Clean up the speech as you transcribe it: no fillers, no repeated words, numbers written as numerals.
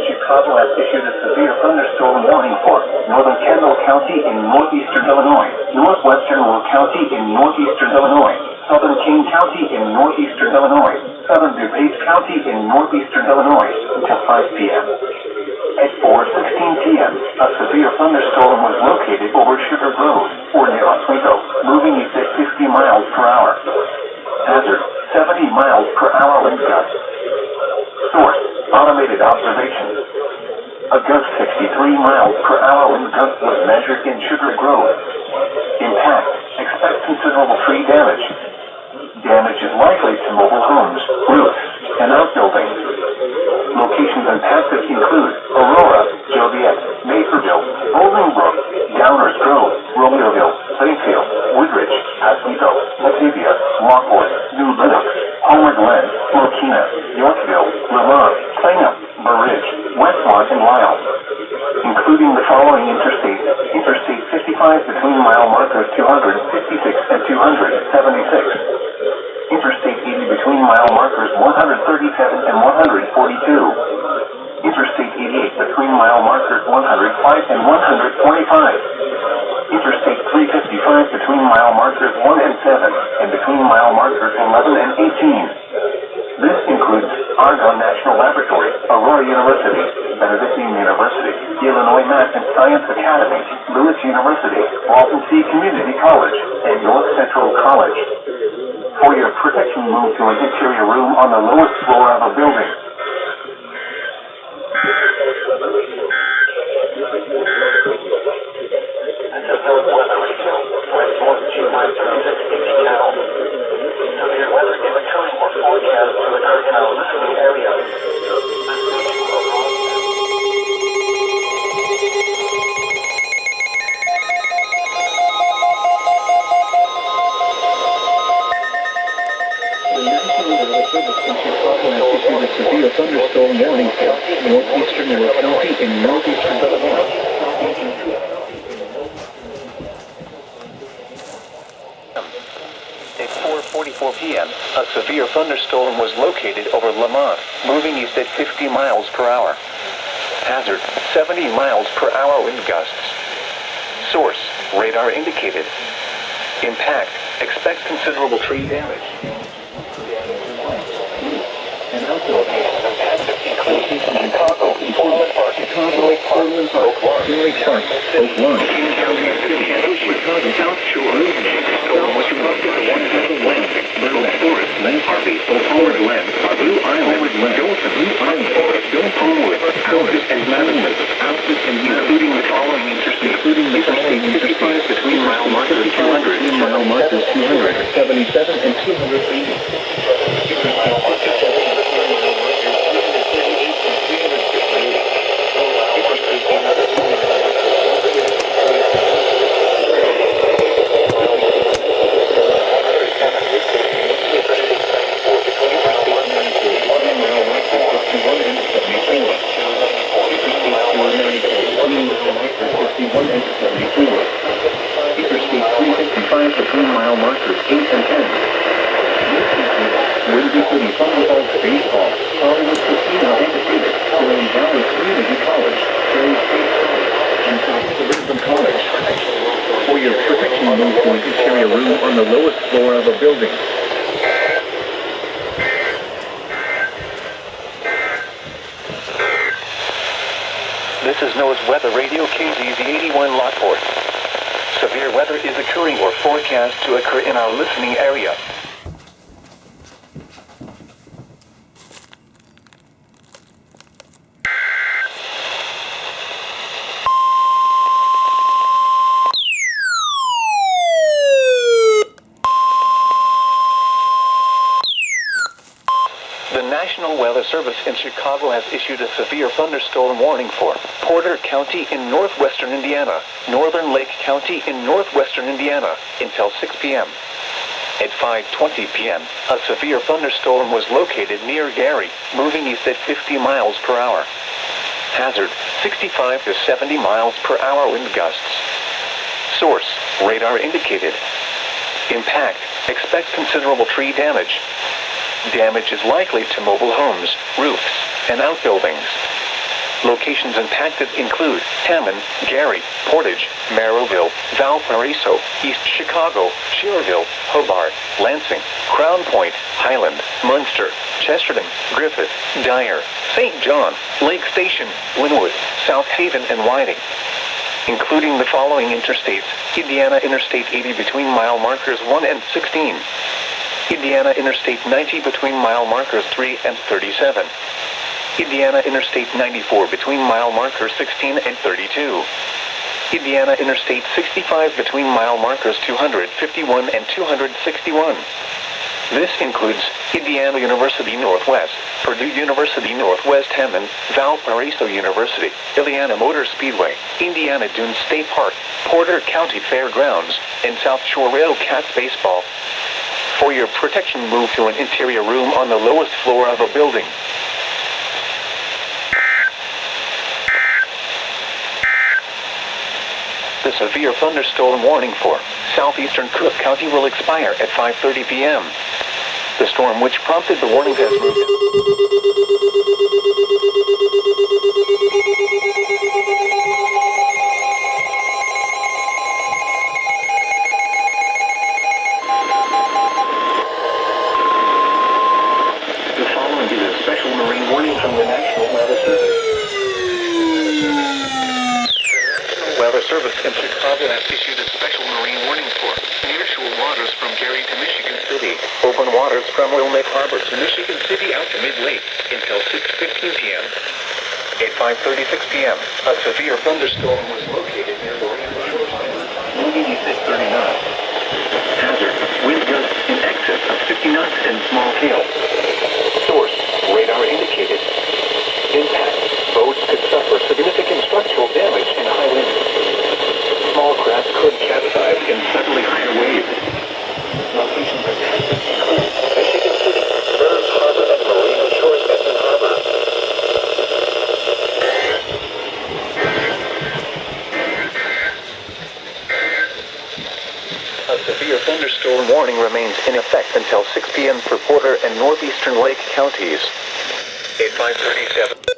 Chicago has issued a severe thunderstorm warning for northern Kendall County in northeastern Illinois, northwestern Will County in northeastern Illinois, southern King County in northeastern Illinois, southern DuPage County in northeastern Illinois until 5 p.m. At 4:16 p.m., a severe thunderstorm was located over Sugar Grove, or near Oswego, moving east at 50 miles per hour. Hazard, 70 miles per hour wind gusts. Source, automated observations. A gust 63 miles per hour wind gust was measured in Sugar Grove. Impact, expect considerable tree damage. Damage is likely to mobile homes, roofs, and outbuildings. Locations impacted include Aurora, Joliet, Naperville, Bolingbrook, Downers Grove, Romeoville, Plainfield, Woodridge, Oswego, Batavia, Lockwood, New Lenox, Homer Glen, Mokina, Yorkville, Lamont, Plano, Burridge, Westmont, and Lyle. Including the following interstates: Interstate 55 between mile markers 256 and 276. Interstate 80 between mile markers 137 and 142. Interstate 88 between mile markers 105 and 125. Interstate 355 between mile markers 1 and 7, and between mile markers 11 and 18. This includes Argonne National Laboratory, Aurora University, Benedictine University, the Illinois Math and Science Academy, Lewis University, Walton C. Community College, and North Central College. For your protection, move to an interior room on the lowest floor of a building. This is no weather radio. West North G-Line 3680 channel. Severe weather is occurring or forecast to occur in our listening area. Severe thunderstorm warning for northeastern Will County in northeastern Illinois. At 4:44 p.m., a severe thunderstorm was located over Lamont, moving east at 50 miles per hour. Hazard, 70 miles per hour wind gusts. Source, radar indicated. Impact, expect considerable tree damage. And outbuildings include Chicago, Portland Park, Lake Park, Oak Lawn, King County City, Chicago, South Shore, South Shore, Oak Forest, Harvey, Howard Glen, Blue Island, Dothan, Homewood, and Madison, including the following interstate 55 between mile markers 200, 277 and 280. Between mile markers 8 and 10. Windy City Thunderbolt Baseball, Hollywood Casino Entertainment, Grand Valley Community College, Cherry State College, and South Suburban College. For your protection, move to an interior room on the lowest floor of a building. This is NOAA's Weather Radio KZZ 81 Lockport. Severe weather is occurring or forecast to occur in our listening area. The National Weather Service in Chicago has issued a severe thunderstorm warning for Porter County in northwestern Indiana, Northern Lake County in northwestern Indiana until 6 p.m. At 5:20 p.m., a severe thunderstorm was located near Gary, moving east at 50 miles per hour. Hazard, 65 to 70 miles per hour wind gusts. Source, radar indicated. Impact, expect considerable tree damage. Damage is likely to mobile homes, roofs, and outbuildings. Locations impacted include Hammond, Gary, Portage, Merrillville, Valparaiso, East Chicago, Cherville, Hobart, Lansing, Crown Point, Highland, Munster, Chesterton, Griffith, Dyer, St. John, Lake Station, Linwood, South Haven, and Whiting. Including the following interstates: Indiana Interstate 80 between mile markers 1 and 16. Indiana Interstate 90 between mile markers 3 and 37. Indiana Interstate 94 between mile markers 16 and 32. Indiana Interstate 65 between mile markers 251 and 261. This includes Indiana University Northwest, Purdue University Northwest Hammond, Valparaiso University, Indiana Motor Speedway, Indiana Dunes State Park, Porter County Fairgrounds, and South Shore Rail Cats Baseball. For your protection, move to an interior room on the lowest floor of a building. The severe thunderstorm warning for southeastern Cook County will expire at 5:30 p.m. The storm which prompted the warning has moved. The following is a special marine warning from the National Weather Service. Weather Service in Chicago has issued a special marine warning for nearshore waters from Gary to Michigan City, open waters from Wilmette Harbor to Michigan City out to mid-lake until 6:15 p.m. At 5:36 p.m., a severe thunderstorm was located near the moving east at 39. Hazard, wind gusts in excess of 50 knots and small hail. Source, radar indicated. Impact, boats could suffer significant structural damage in high winds. Small craft could capsize in suddenly higher waves. Locations are Michigan City, Burns Harbor, and Marina Shores, Benton Harbor. A severe thunderstorm warning remains in effect until 6 p.m. for Porter and northeastern Lake counties. At 5:37.